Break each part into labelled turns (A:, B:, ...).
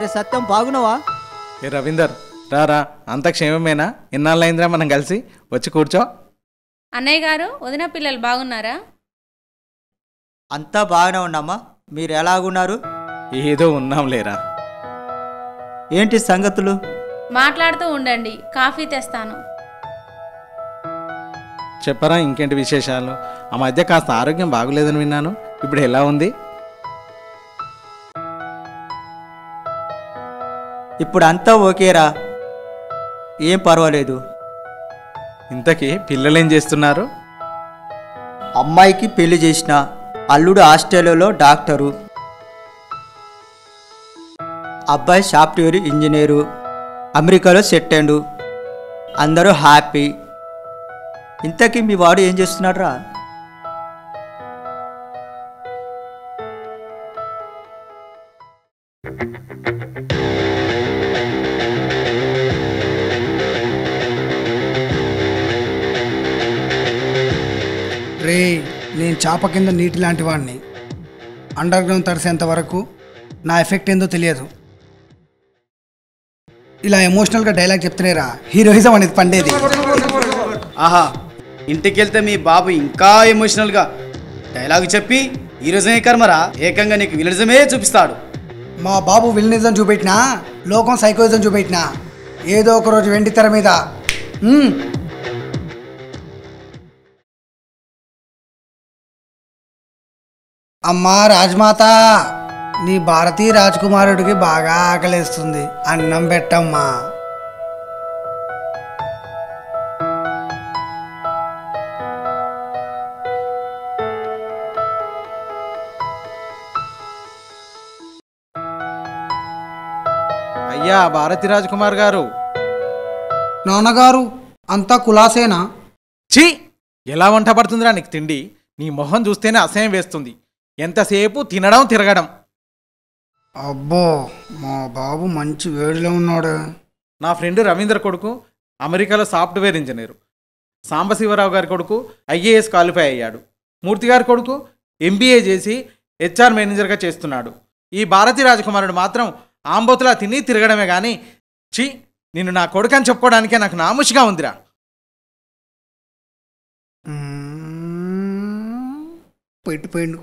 A: అరే సత్యం బాగున్నావా?
B: ఏ రవీందర్ రారా, అంత క్షేమమేనా? ఇన్నాళ్ళైందిరా మనం కలిసి, వచ్చి కూర్చో.
C: అన్నయ్య గారు, వదిన పిల్లలు బాగున్నారా?
A: అంతా బాగానే ఉన్నామా, మీరు ఎలాగున్నారు?
B: ఏదో ఉన్నాం లేరా.
A: ఏంటి సంగతులు?
C: మాట్లాడుతూ ఉండండి, కాఫీ తెస్తాను.
B: చెప్పరా ఇంకేంటి విశేషాలు? ఆ మధ్య కాస్త ఆరోగ్యం బాగులేదని విన్నాను, ఇప్పుడు ఎలా ఉంది?
A: ఇప్పుడు అంతా ఓకేరా, ఏం పర్వాలేదు.
B: ఇంతకీ పిల్లలేం చేస్తున్నారు?
A: అమ్మాయికి పెళ్లి చేసిన, అల్లుడు ఆస్ట్రేలియాలో డాక్టరు, అబ్బాయి సాఫ్ట్వేర్ ఇంజనీరు, అమెరికాలో సెట్ అయ్యిండు. అందరూ హ్యాపీ. ఇంతకీ మీ వాడు ఏం చేస్తున్నాడు రా?
D: రే, నేను చాప కింద నీటి లాంటి వాడిని. అండర్ గ్రౌండ్ తడిసేంత వరకు నా ఎఫెక్ట్ ఏందో తెలియదు. ఇలా ఎమోషనల్గా డైలాగ్ చెప్తున్నారా, హీరోయిజం అనేది పండేది.
E: ఆహా, ఇంటికి వెళ్తే మీ బాబు ఇంకా ఎమోషనల్గా డైలాగ్ చెప్పి హీరోజమే కర్మరా, ఏకంగా నీకు విలనిజమే చూపిస్తాడు.
D: మా బాబు విలనిజం చూపెట్టినా, లోకం సైకోయిజం చూపెట్టినా, ఏదో ఒక రోజు వెండి తెర మీద అమ్మా రాజమాత, నీ భారతీయ రాజకుమారుడికి బాగా ఆకలేస్తుంది, అన్నం పెట్టమ్మా.
B: అయ్యా భారతి రాజకుమార్ గారు.
D: నాన్నగారు, అంతా కులాసేనా?
B: ఛీ, ఎలా వంట పడుతుందిరా నీకు తిండి? నీ మొహం చూస్తేనే అసహ్యం వేస్తుంది. ఎంతసేపు తినడం తిరగడం.
D: అబ్బో, మా బాబు మంచి వేడిలో ఉన్నాడు.
B: నా ఫ్రెండ్ రవీంద్ర కొడుకు అమెరికాలో సాఫ్ట్వేర్ ఇంజనీరు, సాంబశివరావు గారి కొడుకు ఐఏఎస్ క్వాలిఫై అయ్యాడు, మూర్తి గారి కొడుకు ఎంబీఏ చేసి హెచ్ఆర్ మేనేజర్గా చేస్తున్నాడు. ఈ భారతీ రాజకుమారుడు మాత్రం ఆంబోతులా తిని తిరగడమే కానీ, ఛీ, నిన్ను నా కొడుకు అని చెప్పుకోవడానికే నాకు నాముషిగా ఉందిరా.
D: పెట్టిపోయిండు.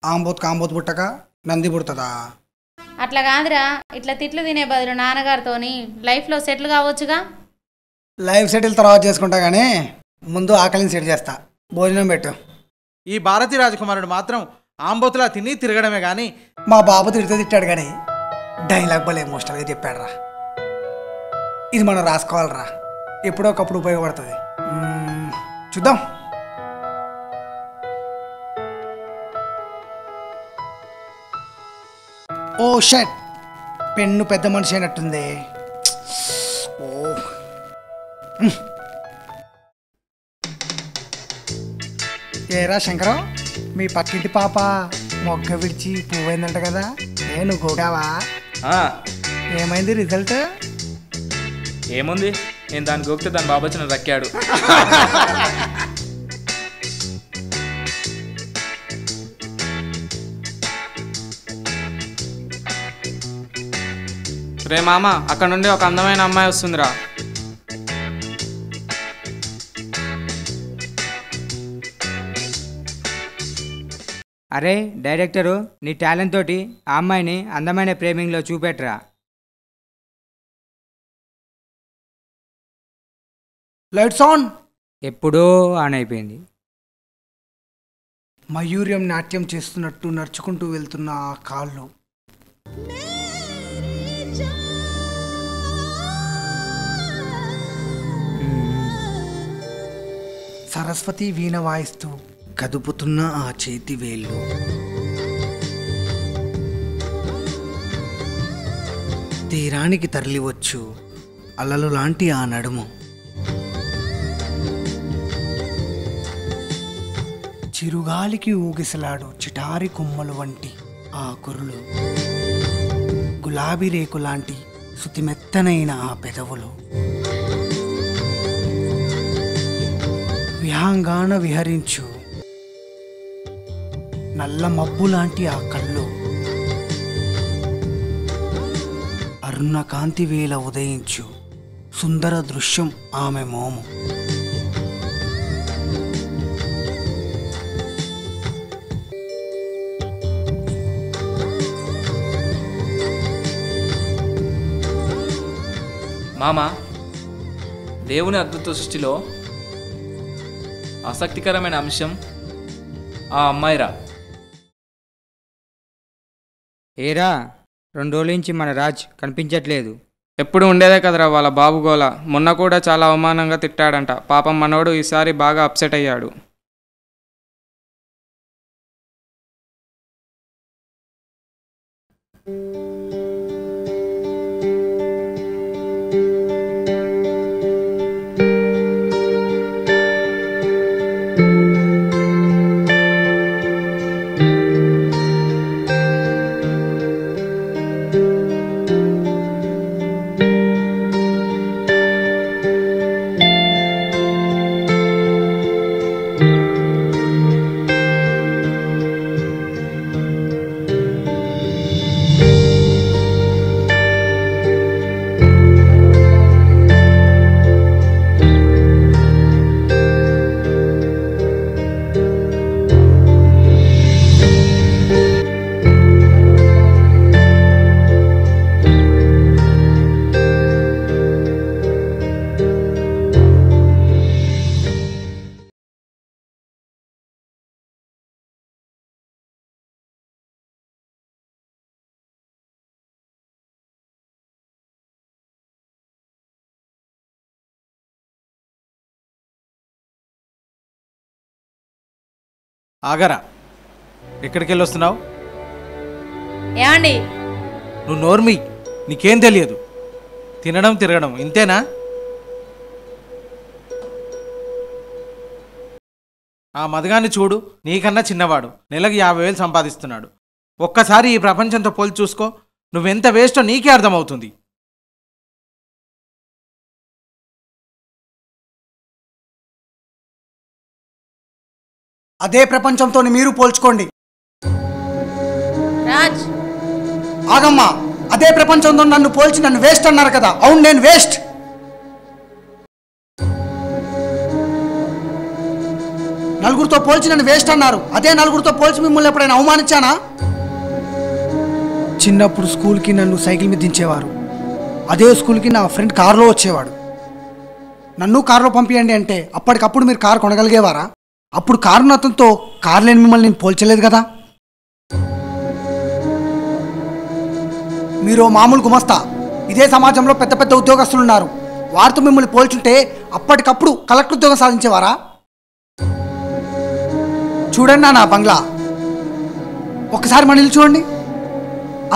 D: ఆంబోత్ పుట్టక నంది పుడుతుందా?
C: అట్లా కాదురా, ఇట్లా తిట్లు తినే బదులు నాన్నగారితోని లైఫ్లో సెటిల్ కావచ్చుగా.
D: లైఫ్ సెటిల్ తర్వాత చేసుకుంటా, కానీ ముందు ఆకలిని సెట్ చేస్తా. భోజనం పెట్టు.
B: ఈ భారతీ రాజకుమారుడు మాత్రం ఆంబోతులా తిని తిరగడమే కానీ.
D: మా బాబు తిట్టాడు, కానీ డైలాగ్ భలే ఎమోషనల్గా చెప్పాడురా. ఇది మనం రాసుకోవాలరా, ఎప్పుడో ఒకప్పుడు ఉపయోగపడుతుంది. చూద్దాం. ఓ షట్, పెన్ను పెద్ద మనిషి అయినట్టుంది. ఓ ఏరా శంకరం, మీ పక్కింటి పాప మొగ్గ విడిచి పువ్వైందంట కదా, నేను గోగావా? ఏమైంది రిజల్ట్?
F: ఏముంది, నేను దాన్ని గోకితే దాని బాబు వచ్చి నన్ను రక్కాడు. రే మామ, అక్కడ నుండి ఒక అందమైన అమ్మాయి వస్తుందిరా.
G: అరే డైరెక్టరు, నీ టాలెంట్ తోటి ఆ అమ్మాయిని అందమైన ప్రేమింగ్లో చూపెట్రా.
D: Lights on.
G: ఎప్పుడో ఆన్ అయిపోయింది.
D: మయూర్యం నాట్యం చేస్తున్నట్టు నడుచుకుంటూ వెళ్తున్న ఆ కాళ్ళు, సరస్వతి వీణ వాయిస్తూ కదుపుతున్న ఆ చేతి వేళ్ళు, తీరానికి తరలివచ్చు అలలు లాంటి ఆ నడుము, చిరుగాలికి ఊగిసలాడు చిటారి కొమ్మలు వంటి ఆ కురులు, గులాబీ రేకు లాంటి శుతిమెత్తనైన ఆ పెదవులు, విహంగాన విహరించు నల్ల మబ్బు లాంటి ఆ కళ్ళు, అరుణ కాంతి వేళ ఉదయించు సుందర దృశ్యం ఆమె మోము.
F: మామ, దేవుని అద్భుత సృష్టిలో ఆసక్తికరమైన అంశం ఆ అమ్మాయిరా.
G: ఏరా 2 రోజుల నుంచి మన రాజ్ కనిపించట్లేదు.
H: ఎప్పుడు ఉండేదే కదరా వాళ్ళ బాబు గోల. మొన్న కూడా చాలా అవమానంగా తిట్టాడంట. పాపం మనోడు ఈసారి బాగా అప్సెట్ అయ్యాడు.
B: ఆగరా, ఎక్కడికి వెళ్ళి వస్తున్నావు?
C: ఏమండి?
B: నువ్వు నోర్మి, నీకేం తెలియదు. తినడం తిరగడం ఇంతేనా? ఆ మదగాన్ని చూడు, నీకన్నా చిన్నవాడు, నెలకు 50,000 సంపాదిస్తున్నాడు. ఒక్కసారి ఈ ప్రపంచంతో పోల్చి చూసుకో, నువ్వెంత వేస్టో నీకే అర్థమవుతుంది.
D: అదే ప్రపంచంతో మీరు పోల్చుకోండి.
C: రాజ్,
D: ఆగమ్మా, అదే ప్రపంచంతో నన్ను పోల్చి నన్ను వేస్ట్ అన్నారు కదా. అవును, నేను వేస్ట్. నలుగురితో పోల్చి నన్ను వేస్ట్ అన్నారు. అదే నలుగురితో పోల్చి మిమ్మల్ని ఎప్పుడైనా అవమానించానా? చిన్నప్పుడు స్కూల్కి నన్ను సైకిల్ మీద దించేవారు. అదే స్కూల్కి నా ఫ్రెండ్ కారులో వచ్చేవాడు. నన్ను కారులో పంపించండి అంటే అప్పటికప్పుడు మీరు కారు కొనగలిగేవారా? అప్పుడు కారు అతనితో కారు లేని మిమ్మల్ని నేను పోల్చలేదు కదా. మీరు మామూలు గుమస్తా, ఇదే సమాజంలో పెద్ద పెద్ద ఉద్యోగస్తులు ఉన్నారు. వారితో మిమ్మల్ని పోల్చుంటే అప్పటికప్పుడు కలెక్టర్ ఉద్యోగం సాధించేవారా? చూడండి నా బంగ్లా, ఒక్కసారి మన ఇల్లు చూడండి.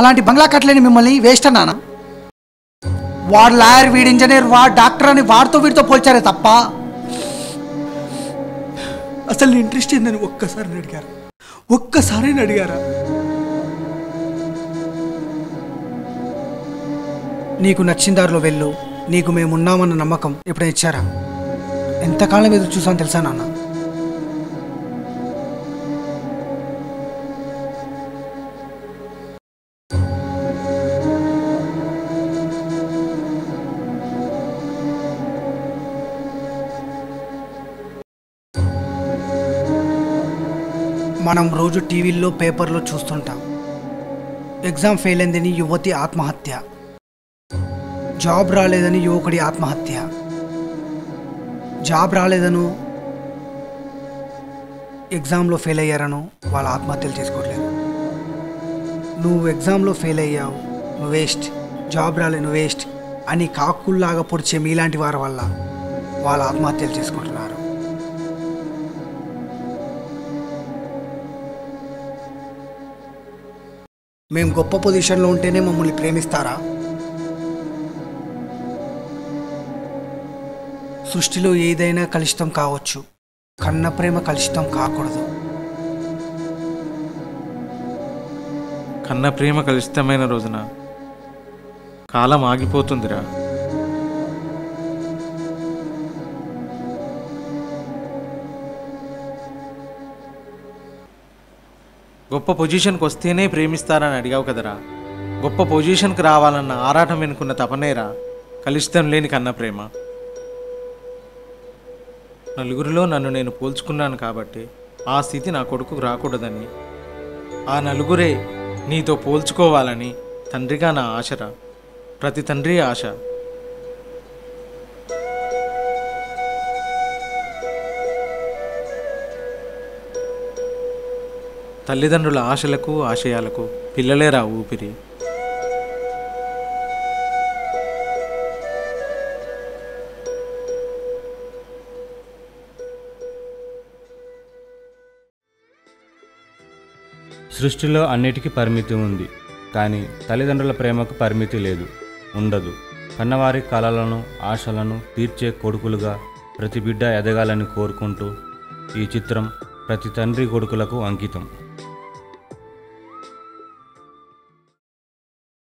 D: అలాంటి బంగ్లా కట్టలేని మిమ్మల్ని వేస్ట్ అన్నానా? వాడు లాయర్, వీడు ఇంజనీర్, వాడు డాక్టర్ అని వాడితో వీడితో పోల్చారే తప్ప అసలు ఇంట్రెస్ట్ ఏందని ఒక్కసారి అడిగారా? నీకు నచ్చిన దారిలో వెళ్ళు, నీకు మేమున్నామన్న నమ్మకం ఎప్పుడైనా ఇచ్చారా? ఎంతకాలం ఎదురు చూసాను తెలుసా నాన్న? మనం రోజు టీవీల్లో పేపర్లో చూస్తుంటాం, ఎగ్జామ్ ఫెయిల్ అయిందని యువతి ఆత్మహత్య, జాబ్ రాలేదని యువకుడి ఆత్మహత్య, జాబ్ రాలేదను ఎగ్జామ్లో ఫెయిల్ అయ్యారను వాళ్ళ ఆత్మహత్యలు చేసుకోవట్లేదు. నువ్వు ఎగ్జామ్లో ఫెయిల్ అయ్యావు, నువ్వు వేస్ట్, జాబ్ రాలే, నువ్వు వేస్ట్ అని కాకుల్లాగా పొడిచే మీలాంటి వారి వల్ల వాళ్ళ ఆత్మహత్యలు చేసుకుంటున్నారు. మేము గొప్ప పొజిషన్లో ఉంటేనే మమ్మల్ని ప్రేమిస్తారా? సృష్టిలో ఏదైనా కలుషితం కావచ్చు, కన్న ప్రేమ కలుషితం కాకూడదు.
B: కన్న ప్రేమ కలుషితమైన రోజున కాలం ఆగిపోతుందిరా. గొప్ప పొజిషన్కి వస్తేనే ప్రేమిస్తారని అడిగావు కదరా. గొప్ప పొజిషన్కి రావాలన్న ఆరాటం వెనుకున్న తపనేరా కలుషితం లేని కన్న ప్రేమ. నలుగురిలో నన్ను నేను పోల్చుకున్నాను కాబట్టి ఆ స్థితి నా కొడుకుకు రాకూడదని, ఆ నలుగురే నీతో పోల్చుకోవాలని తండ్రిగా నా ఆశరా. ప్రతి తండ్రి ఆశ. తల్లిదండ్రుల ఆశలకు ఆశయాలకు పిల్లలేరా ఊపిరి.
I: సృష్టిలో అన్నిటికీ పరిమితి ఉంది, కానీ తల్లిదండ్రుల ప్రేమకు పరిమితి లేదు, ఉండదు. కన్నవారి కలలను ఆశలను తీర్చే కొడుకులుగా ప్రతి బిడ్డ ఎదగాలని కోరుకుంటూ ఈ చిత్రం ప్రతి తండ్రి కొడుకులకు అంకితం.